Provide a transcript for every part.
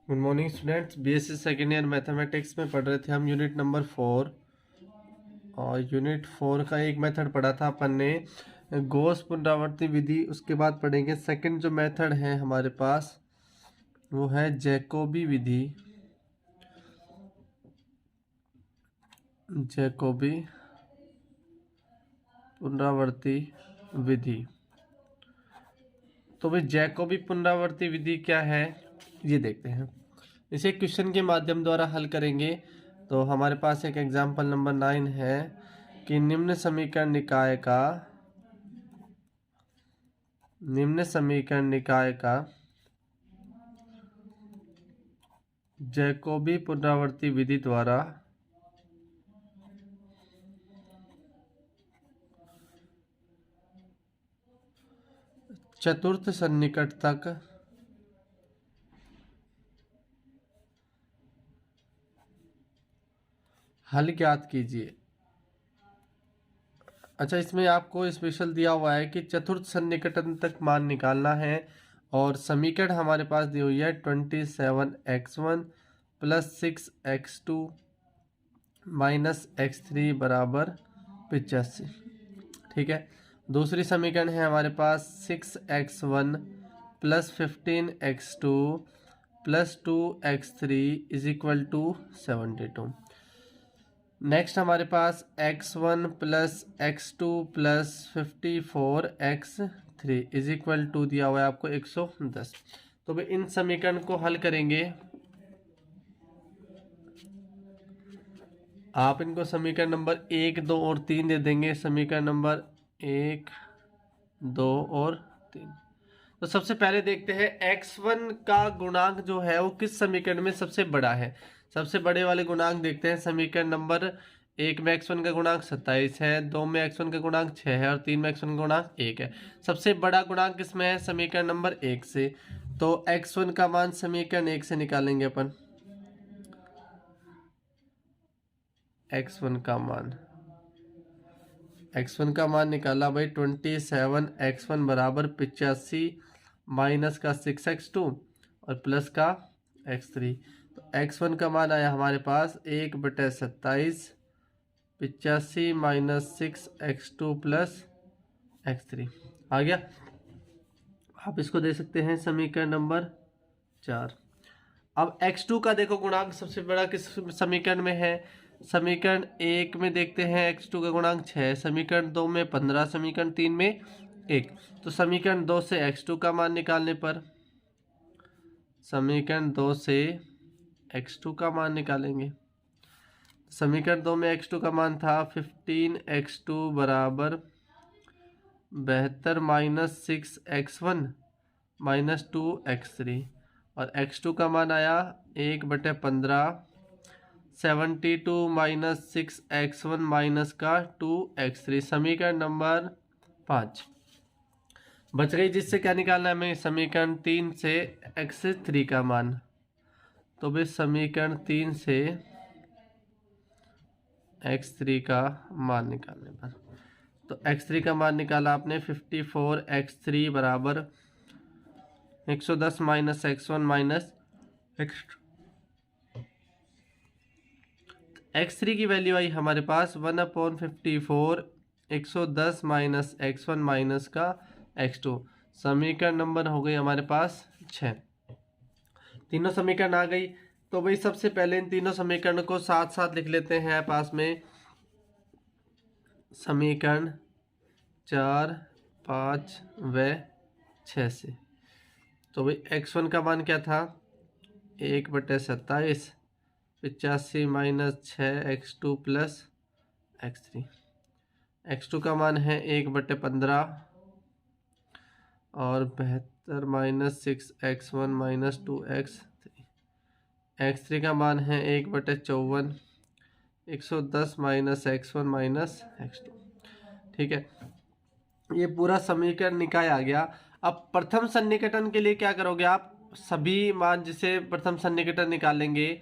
Good morning students. BSc second year mathematics में पढ़ रहे थे हम यूनिट नंबर 4। और यूनिट 4 का एक मेथड पढ़ा था अपन ने, गॉस पुनरावर्ती विधि। उसके बाद पढ़ेंगे सेकंड जो मेथड है हमारे पास, वो है जैकोबी विधि। जैकोबी पुनरावर्ती विधि। तो भाई जैकोबी पुनरावर्ती विधि क्या है ये देखते हैं। इसे क्वेश्चन के माध्यम द्वारा हल करेंगे। तो हमारे पास एक एग्जाम्पल नंबर 9 है कि निम्न समीकरण निकाय का जैकोबी पुनरावर्ती विधि द्वारा चतुर्थ सन्निकट तक हल ज्ञात कीजिए। अच्छा, इसमें आपको स्पेशल दिया हुआ है कि चतुर्थ सन्निकटन तक मान निकालना है। और समीकरण हमारे पास दी हुई है 27x1 plus 6x2 minus x3 बराबर 85। ठीक है। दूसरी समीकरण है हमारे पास 6x1 plus 15x2 plus 2x3 is equal to 72। Next हमारे पास x1 plus x2 plus 54x3 is equal to दिया हुआ है आपको 110। तो भाई इन समीकरण को हल करेंगे। आप इनको समीकरण नंबर 1, 2 और 3 दे देंगे। समीकरण नंबर 1, 2 और 3। तो सबसे पहले देखते हैं x1 का गुणांक जो है वो किस समीकरण में सबसे बड़ा है। सबसे बड़े वाले गुणांक देखते हैं। समीकरण नंबर 1 में x1 का गुणांक 27 है, 2 में x1 का गुणांक 6 है और 3 में x1 का गुणांक 1 है। सबसे बड़ा गुणांक किसमें है? समीकरण नंबर 1 से। तो x1 का मान समीकरण 1 से निकालेंगे अपन। x1 का मान निकाला भाई 27x1 बराबर 85 माइनस का 6x2 और प्लस का x3। तो x1 का मान आया हमारे पास 1/27, 85 माइनस 6x2 प्लस x3 आ गया। आप इसको दे सकते हैं समीकरण नंबर 4। अब x2 का देखो गुणांक सबसे बड़ा किस समीकरण में है। समीकरण 1 में देखते हैं x2 का गुणांक 6, समीकरण 2 में 15, समीकरण 3 में 1। तो समीकरण 2 से x2 का मान निकालने पर, समीकरण 2 से x2 का मान निकालेंगे। समीकरण 2 में x2 का मान था 15x2 बराबर 72 माइनस 6x1 माइनस 2x3 और x2 का मान आया 1/15, 72 माइनस 6x1 माइनस का 2x3। समीकरण नंबर 5 बच गई, जिससे क्या निकालना है हमें? समीकरण 3 से x3 का मान। तो भाई समीकरण 3 से x3 का मान निकालने पर, तो x3 का मान निकाला आपने 54x3 बराबर 110 माइनस x1 माइनस x3 की वैल्यू आई हमारे पास 1/54, 110 माइनस x1 माइनस का x2। समीकरण नंबर हो गई हमारे पास 6। तीनों समीकरण आ गई। तो भाई सबसे पहले इन तीनों समीकरण को साथ साथ लिख लेते हैं पास में। समीकरण 4, 5 व 6 से। तो भाई x1 का मान क्या था? 1/27, 85 minus 6x2 plus x3। x2 का मान है 1/15 और 72 minus 6x1 minus 2x3। x3 का मान है 1/54, 110 माइनस x1 माइनस x2। ठीक है, ये पूरा समीकरण निकाय आ गया। अब प्रथम सन्निकटन के लिए क्या करोगे आप? सभी मान जिसे प्रथम सन्निकटन निकालेंगे,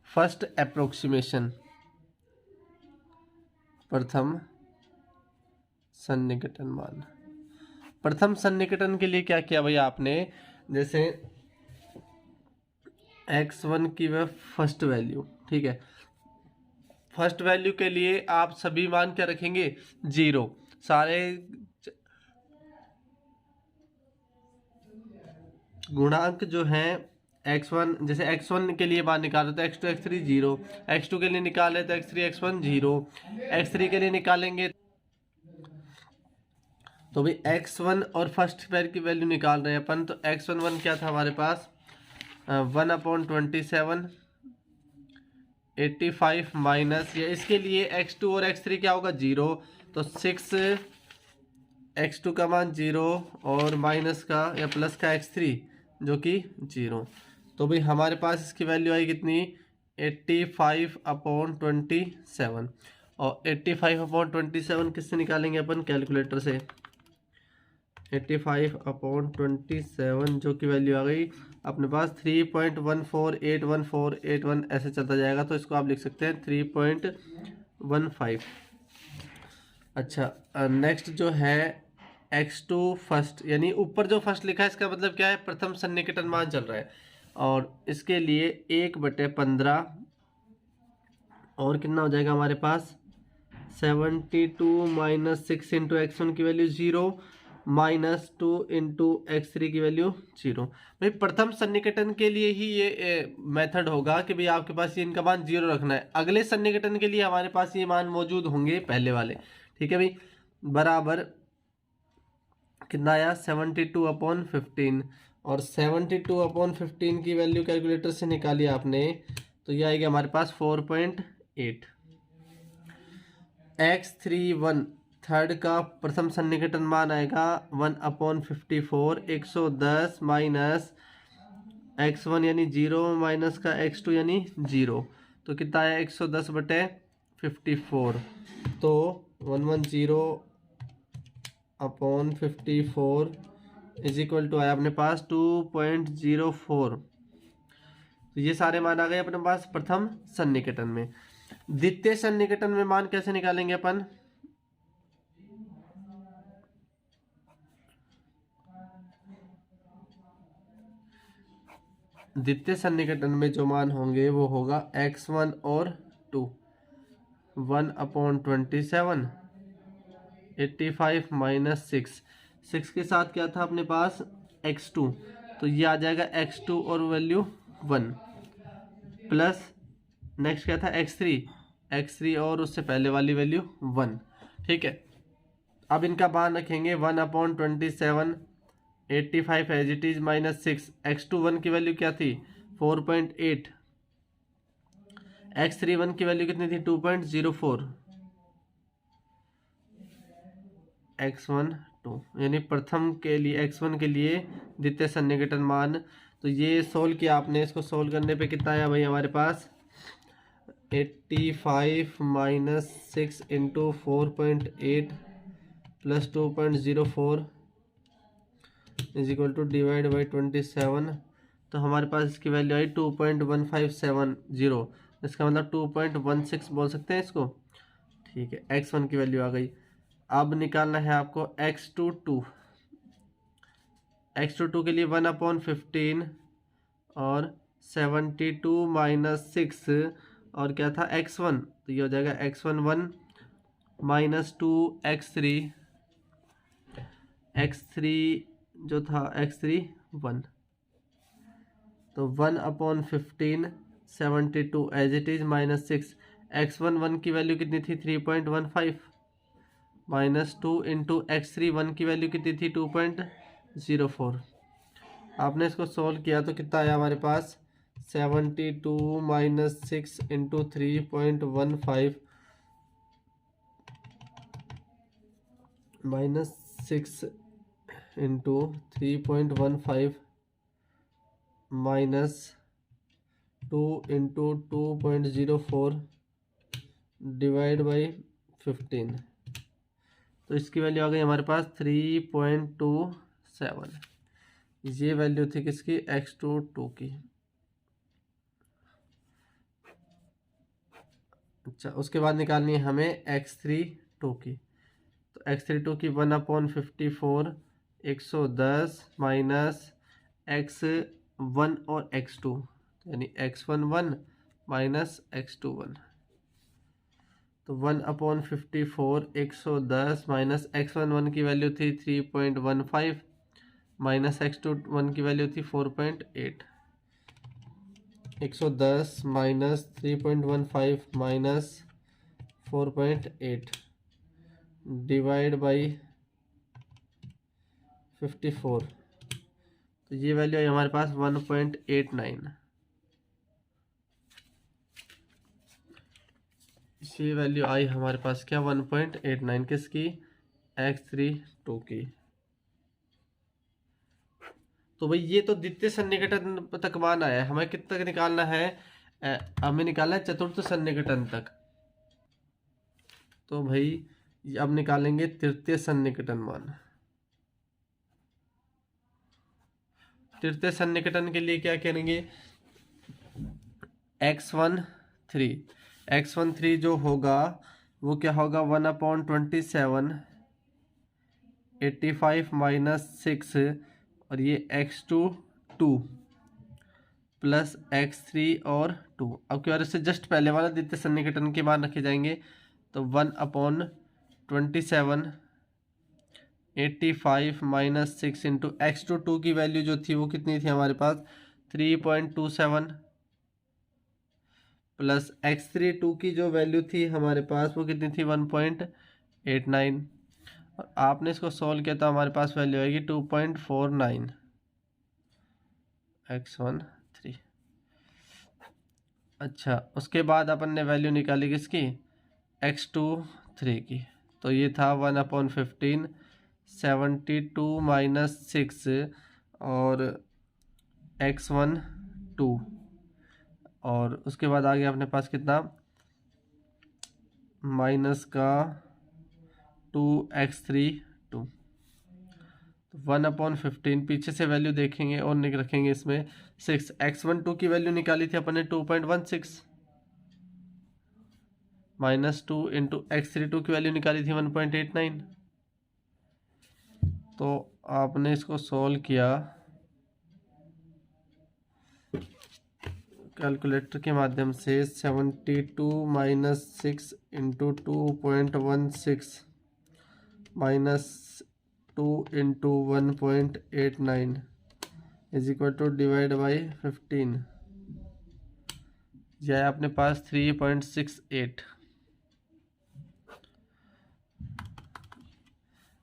फर्स्ट अप्रोक्सीमेशन, प्रथम सन्निकटन मान। प्रथम सन्निकटन के लिए क्या किया भाई आपने, जैसे x1 की वह फर्स्ट वैल्यू, ठीक है, फर्स्ट वैल्यू के लिए आप सभी मान क्या रखेंगे, 0। सारे गुणांक जो हैं x1, जैसे x1 के लिए मान निकाले तो x2 x3 0, x2 के लिए निकाले तो x3 x1 0, x3 के लिए निकालेंगे तो भाई x1 और फर्स्ट पैर की वैल्यू निकाल रहे हैं अपन, तो x11 क्या था हमारे पास, 1/27 85 माइनस, या इसके लिए x2 और x3 क्या होगा 0, तो 6 x2 का मान 0 और माइनस का या प्लस का x3 जो कि 0। तो भाई हमारे पास इसकी वैल्यू आई कितनी, 85/27, और 85/27 किससे निकालेंगे अपन, कैलकुलेटर से। 85/27 जो की वैल्यू आ गई अपने पास 3.148148 ऐसे चलता जाएगा, तो इसको आप लिख सकते हैं 3.15। अच्छा, नेक्स्ट जो है x2 फर्स्ट, यानी ऊपर जो फर्स्ट लिखा है इसका मतलब क्या है, प्रथम सन्निकटन मान चल रहा है, और इसके लिए 1/15 और कितना हो जाएगा हमारे पास 72 माइनस 6 इंटू x1 की वैल्यू 0 माइनस 2 इंटू x3 की वैल्यू 0। भाई प्रथम सन्निकटन के लिए ही ये मेथड होगा कि भाई आपके पास ये इनका मान 0 रखना है, अगले सन्निकटन के लिए हमारे पास ये मान मौजूद होंगे पहले वाले, ठीक है भाई। बराबर कितना आया 72/15, और 72/15 की वैल्यू कैलकुलेटर से निकाली आपने तो ये आएगी हमारे पास 4.8। x31 थर्ड का प्रथम सन्निकटन मान आएगा 1/54, 110 माइनस x1 यानी 0 माइनस का x2 यानी 0, तो कितना आया 110/54, तो 110/54 इज इक्वल टू आया अपने पास 2.04। तो ये सारे मान आ गए अपने पास प्रथम सन्निकटन में। द्वितीय सन्निकटन में मान कैसे निकालेंगे अपन, द्वितीय सन्निकटन में जो मान होंगे वो होगा x1 और 2, 1/27 85 माइनस 6 के साथ क्या था अपने पास x2, तो ये आ जाएगा x2 और वैल्यू 1 प्लस नेक्स्ट क्या था x3 और उससे पहले वाली वैल्यू 1, ठीक है। अब इनका मान रखेंगे 1/27 85 as it is minus 6, x2 1 की वैल्यू क्या थी 4.8, x3 1 की वैल्यू कितनी थी 2.04, x1 2, यानी प्रथम के लिए x1 के लिए द्वितीय सन्निकटन मान। तो ये सोल्व किया आपने, इसको सोल्व करने पे कितना आया भाई हमारे पास 85 minus 6 into 4.8 plus 2.04 is equal to divide by 27, तो हमारे पास इसकी वैल्यू आई 2.1570, इसका मतलब 2.16 बोल सकते हैं इसको, ठीक है। x1 की वैल्यू आ गई। अब निकालना है आपको x2 के लिए 1/15 और 72 माइनस 6 और क्या था x1, तो ये हो जाएगा x1 1 माइनस 2 x3 जो था x3 1, तो 1/15 72 as it is minus 6, x1 1 की वैल्यू कितनी थी 3.15 माइनस 2 इंटू x3 1 की वैल्यू कितनी थी 2.04। आपने इसको सोल्व किया तो कितना आया हमारे पास 72 minus 6 into 3.15 minus 6 into 3.15 minus 2 into 2.04 divide by 15, तो इसकी वैल्यू आ गई हमारे पास 3.27। ये वैल्यू थी किसकी x2 की। अच्छा, उसके बाद निकालनी है हमें x3 की, तो x3 की 1/54 110 माइनस x1 और x2, यानी x1 1 माइनस x2 1। तो 1/54 110 माइनस x1 1 की वैल्यू थी 3.15 माइनस x2 1 की वैल्यू थी 4.8। 110 माइनस 3.15 माइनस 4.8 डिवाइड बाई 54। तो ये वैल्यू है हमारे पास 1.89। ये वैल्यू आई हमारे पास क्या 1.89 किसकी, x3 2 की। तो भाई ये तो द्वितीय सन्निकटन तक मान आया है, हमें कितना तक निकालना है, हमें निकालना है चतुर्थ सन्निकटन तक। तो भाई अब निकालेंगे तृतीय सन्निकटन मान। तृतीय सन्निकटन के लिए क्या करेंगे, x13 जो होगा वो क्या होगा 1/27 85 माइनस 6 और ये x2 2 प्लस x3 और 2। अब क्या इससे जस्ट पहले वाला द्वितीय सन्निकटन के मान रखे जाएंगे। तो 1/27 85 माइनस 6 इंटू x2 2 की वैल्यू जो थी वो कितनी थी हमारे पास 3.27 प्लस x3 2 की जो वैल्यू थी हमारे पास वो कितनी थी 1.89 और आपने इसको सॉल्व किया तो हमारे पास वैल्यू आएगी 2.49 x13। अच्छा, उसके बाद अपन ने वैल्यू निकाली किसकी, x23 की। तो ये था 1/15 72 माइनस 6 और x1 2 और उसके बाद आ गया अपने पास कितना माइनस का 2x3 2। तो 1/15 पीछे से वैल्यू देखेंगे और रखेंगे इसमें 6। x1 2 की वैल्यू निकाली थी अपन ने 2.16 माइनस 2 इंटू x3 2 की वैल्यू निकाली थी 1.89। तो आपने इसको सॉल्व किया कैलकुलेटर के माध्यम से 72 minus 6 into 2.16 minus 2 into 1.89 is equal to divide by 15। यह है अपने पास 3.68।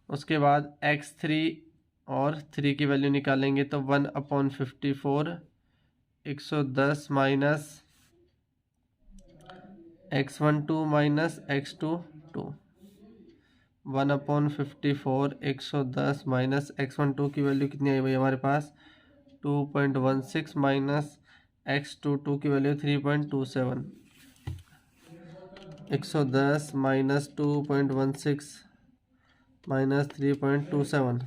उसके बाद x3 और 3 की वैल्यू निकालेंगे तो 1/54 110 minus x1 2 minus x2 2 1/54 110 minus x1 2 की वैल्यू कितनी आई भाई हमारे पास 2.16 माइनस x2 2 की value 3.27 110 minus 2.16 minus 3.27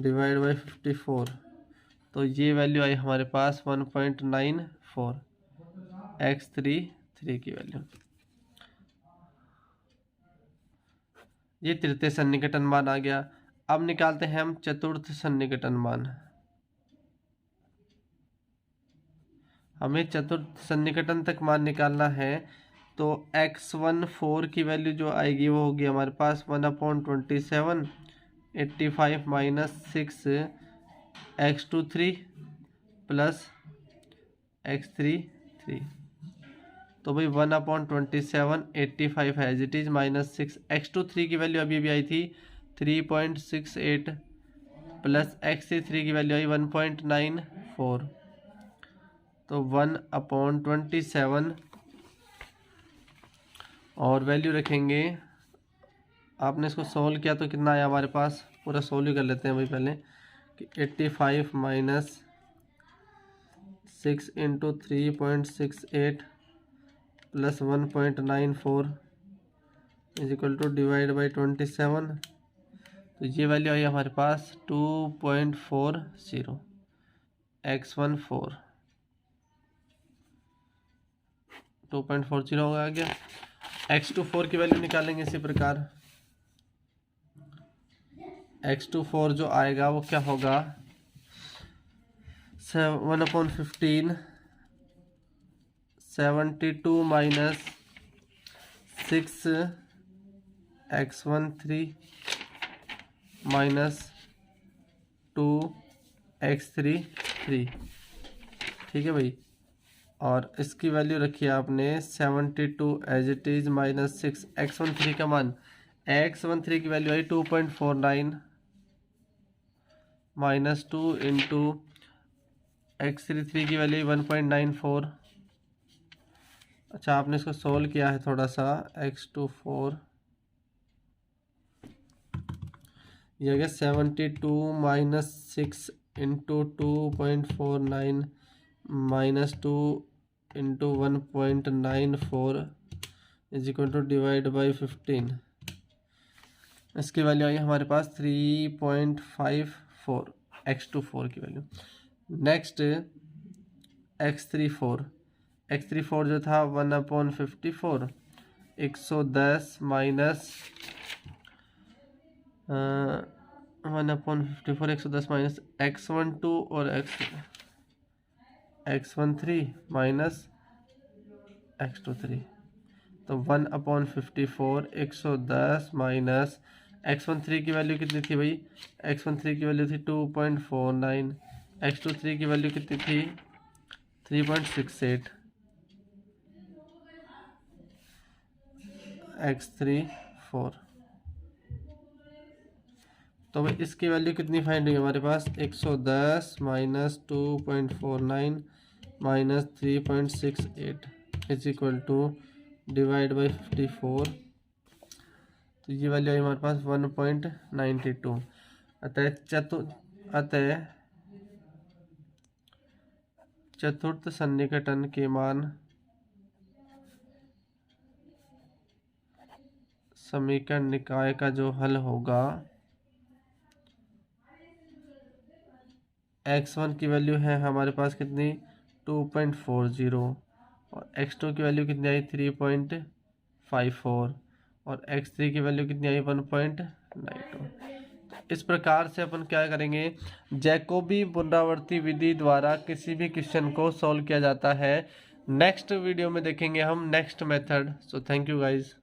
divide by 54। तो ये वैल्यू आई हमारे पास 1.94 x3 की वैल्यू। ये तृतीय सन्निकटन मान आ गया। अब निकालते हैं हम चतुर्थ सन्निकटन मान। हमें चतुर्थ सन्निकटन तक मान निकालना है। तो x14 की वैल्यू जो आएगी वो होगी हमारे पास 1/27 85 माइनस 6 x23 प्लस x3 3। तो भाई 1/27 85 है as it is minus 6 x23 की वैल्यू अभी आई थी 3.68 प्लस x3 की वैल्यू आई 1.94। तो 1/27 और वैल्यू रखेंगे। आपने इसको सोल्व किया तो कितना आया हमारे पास, पूरा सोल्व ही कर लेते हैं भाई पहले कि 85 minus 6 into 3.68 plus 1.94 is equal to divide by 27। तो ये वैल्यू आई हमारे पास 2.40 x14 2.40 होगा क्या। x24 की वैल्यू निकालेंगे इसी प्रकार x24 जो आएगा वो क्या होगा 1/15 72 माइनस 6x13 माइनस 2x33। ठीक है भाई, और इसकी वैल्यू रखी है आपने 72 as it is minus 6x13 का मान x13 की वैल्यू आई 2.49 माइनस 2 इंटू x33 की वैल्यू 1.94। अच्छा, आपने इसको सोल्व किया है थोड़ा सा, x24 ये गया 72 minus 6 into 2.49 minus 2 into 1.94 is equal to divide by 15। इसकी वैल्यू आई हमारे पास 3.54 x24 की वैल्यू। नेक्स्ट x34 जो था 1/54 110 माइनस 1/54 110 माइनस x12 और x13 माइनस x23। तो 1/54 110 माइनस x13 की वैल्यू कितनी थी भाई, x13 की वैल्यू थी 2.49, x23 की वैल्यू कितनी थी 3.68, x34। तो भाई इसकी वैल्यू कितनी फाइंड हुई हमारे पास 110 minus 2.49 minus 3.68 is equal to divide by 54। तो ये वैल्यू आई हमारे पास 1.92। अतः चतुर्थ सन्निकटन के मान समीकरण निकाय का जो हल होगा x1 की वैल्यू है हमारे पास कितनी 2.40 और x2 की वैल्यू कितनी आई 3.54 और x3 की वैल्यू कितनी आई 1.92। इस प्रकार से अपन क्या करेंगे, जैकोबी पुनरावर्ती विधि द्वारा किसी भी क्वेश्चन को सॉल्व किया जाता है। नेक्स्ट वीडियो में देखेंगे हम next method. So thank you guys.